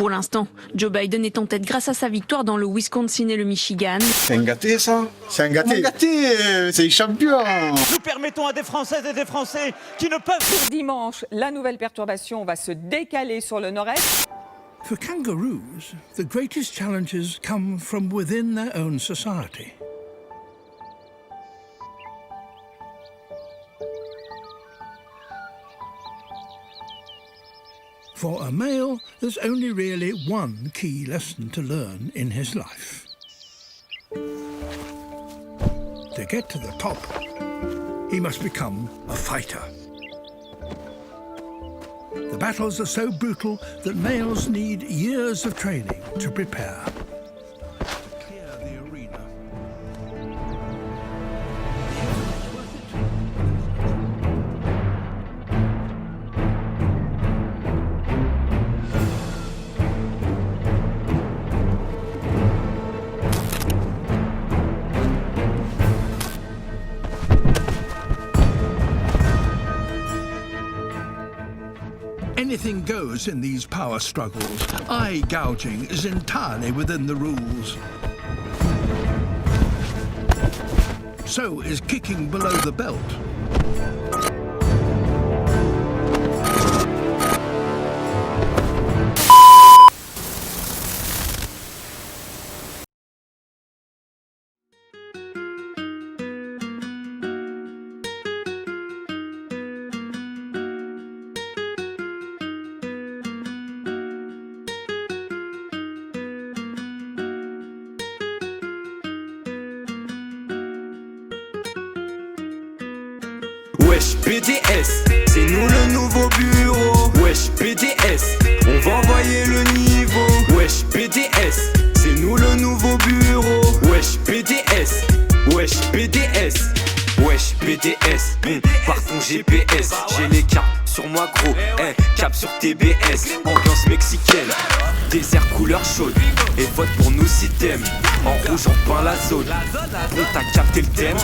Pour l'instant, Joe Biden est en tête grâce à sa victoire dans le Wisconsin et le Michigan. C'est un gâté ça. C'est un gâté. Un gâté, c'est les champions. Nous permettons à des Françaises et des Français qui ne peuvent... Pour dimanche, la nouvelle perturbation va se décaler sur le nord-est. For kangaroos, the greatest challenges come from within their own society. For a male, there's only really one key lesson to learn in his life. To get to the top, he must become a fighter. The battles are so brutal that males need years of training to prepare. Clear the arena. Anything goes in these power struggles. Eye gouging is entirely within the rules. So is kicking below the belt. Wesh BDS, c'est nous le nouveau bureau. Wesh BDS, on va envoyer le niveau. Wesh BDS, c'est nous le nouveau bureau. Wesh BDS, wesh BDS, wesh BDS, par ton GPS. J'ai les cartes sur moi gros, cap sur TBS. Ambiance mexicaine, désert couleur chaude. Et vote pour nous si t'aimes. En rouge on peint la zone. Bon t'as capté le thème.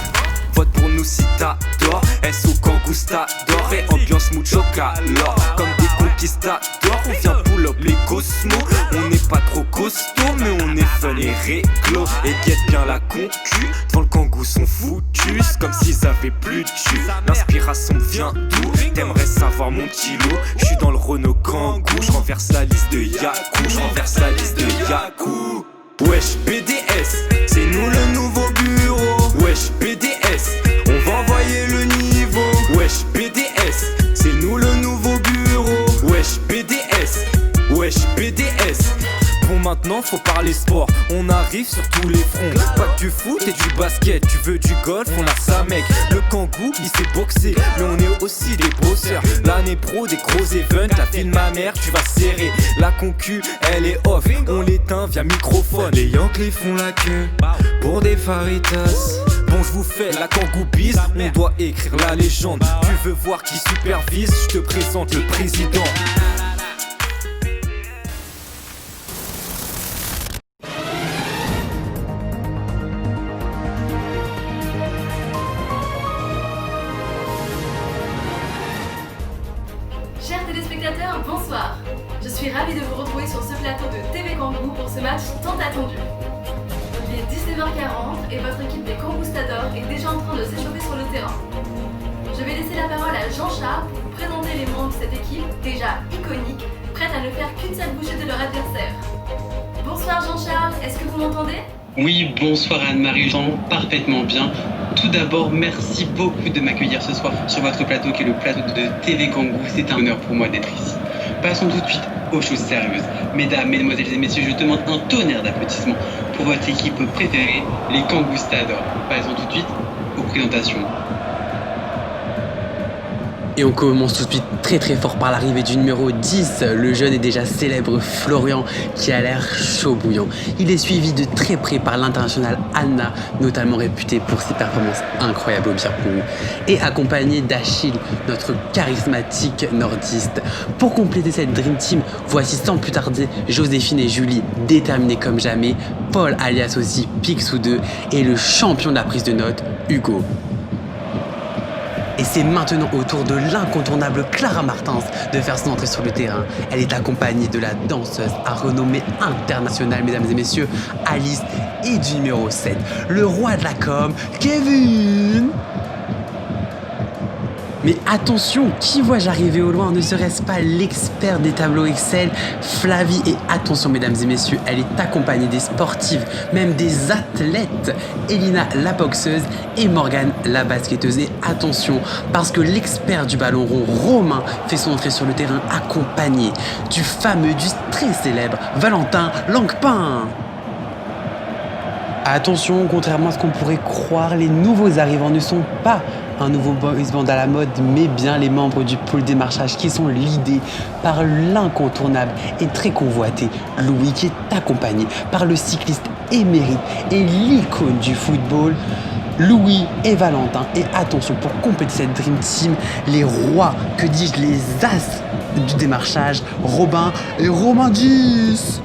Vote pour nous si t'adores. S.O. Kangustador et ambiance mucho calor. Comme des conquistadors, on vient pull up les cosmos. On n'est pas trop costaud, mais on est fun et réglo. Et guette bien la concu, devant le kangou sont foutus. Comme s'ils avaient plus de cul. L'inspiration vient d'où? T'aimerais savoir mon kilo? J'suis dans le Renault Kangoo. J'renverse la liste de Yaku. J'renverse la liste de Yaku. Wesh BDS, c'est nous le nouveau bureau. Wesh BDS, on va envoyer le niveau. Wesh BDS, c'est nous le nouveau bureau. Wesh BDS, wesh BDS. Bon maintenant faut parler sport, on arrive sur tous les fronts. Pas que du foot et du basket, tu veux du golf, on a ça mec. Le kangou il sait boxer, mais on est aussi des bosseurs. L'année pro des gros events, la file ma mère tu vas serrer. La concu elle est off, on l'éteint via microphone. Les Yankees font la queue pour des faritas. Bon je vous fais la kangou bise, on doit écrire la légende. Tu veux voir qui supervise, je te présente le président. Chers téléspectateurs, bonsoir. Je suis ravie de vous retrouver sur ce plateau de TV Kangou pour ce match tant attendu. Il est 19h40 et votre équipe des Kangustadors est déjà en train de s'échauffer sur le terrain. Je vais laisser la parole à Jean-Charles pour vous présenter les membres de cette équipe déjà iconique, prête à ne faire qu'une seule bouchée de leur adversaire. Bonsoir Jean-Charles, est-ce que vous m'entendez ? Oui, bonsoir Anne-Marie, j'entends parfaitement bien. Tout d'abord, merci beaucoup de m'accueillir ce soir sur votre plateau qui est le plateau de TV Kangou. C'est un honneur pour moi d'être ici. Passons tout de suite aux choses sérieuses. Mesdames, mesdemoiselles et messieurs, je demande un tonnerre d'applaudissements pour votre équipe préférée, les Kangustadors. Passons tout de suite aux présentations. Et on commence tout de suite très fort par l'arrivée du numéro 10, le jeune et déjà célèbre Florian qui a l'air chaud bouillant. Il est suivi de très près par l'international Anna, notamment réputée pour ses performances incroyables au beer pong, et accompagné d'Achille, notre charismatique nordiste. Pour compléter cette Dream Team, voici sans plus tarder Joséphine et Julie, déterminées comme jamais, Paul alias aussi Picsou 2 et le champion de la prise de notes, Hugo. Et c'est maintenant au tour de l'incontournable Clara Martins de faire son entrée sur le terrain. Elle est accompagnée de la danseuse à renommée internationale, mesdames et messieurs, Alice, et du numéro 7, le roi de la com, Kevin. Mais attention, qui vois-je arriver au loin? Ne serait-ce pas l'expert des tableaux Excel, Flavie? Et attention, mesdames et messieurs, elle est accompagnée des sportives, même des athlètes, Elina la boxeuse et Morgane la basketteuse. Et attention, parce que l'expert du ballon rond, Romain, fait son entrée sur le terrain accompagné du fameux, du très célèbre Valentin Langpin. Attention, contrairement à ce qu'on pourrait croire, les nouveaux arrivants ne sont pas un nouveau boys band à la mode, mais bien les membres du pôle démarchage qui sont leadés par l'incontournable et très convoité Louis, qui est accompagné par le cycliste émérite et l'icône du football, Louis et Valentin. Et attention, pour compléter cette Dream Team, les rois, que dis-je, les as du démarchage, Robin et Romain 10.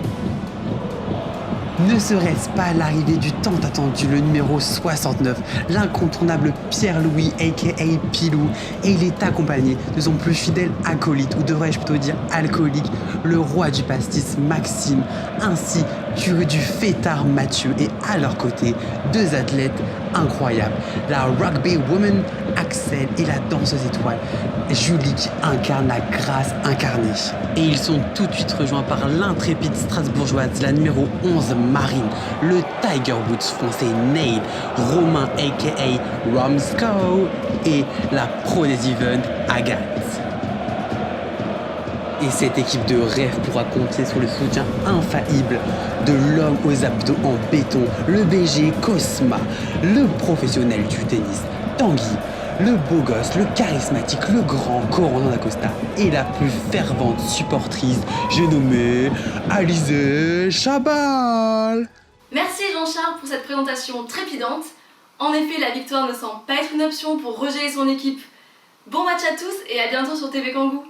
Ne serait-ce pas l'arrivée du tant attendu, le numéro 69, l'incontournable Pierre-Louis, a.k.a. Pilou, et il est accompagné de son plus fidèle acolyte, ou devrais-je plutôt dire alcoolique, le roi du pastis Maxime, ainsi que du fêtard Mathieu, et à leur côté, deux athlètes incroyables, la rugby woman Axel et la danseuse étoile Julie, qui incarne la grâce incarnée. Et ils sont tout de suite rejoints par l'intrépide strasbourgeoise, la numéro 11 Marine, le Tiger Woods français Neil, Romain a.k.a. Romsco et la pro des events Agathe. Et cette équipe de rêve pourra compter sur le soutien infaillible de l'homme aux abdos en béton, le BG Cosma, le professionnel du tennis Tanguy, le beau gosse, le charismatique, le grand Corentin d'Acosta et la plus fervente supportrice, j'ai nommé Alizé Chabal. Merci Jean-Charles pour cette présentation trépidante. En effet, la victoire ne semble pas être une option pour Roger et son équipe. Bon match à tous et à bientôt sur TV Kangoo.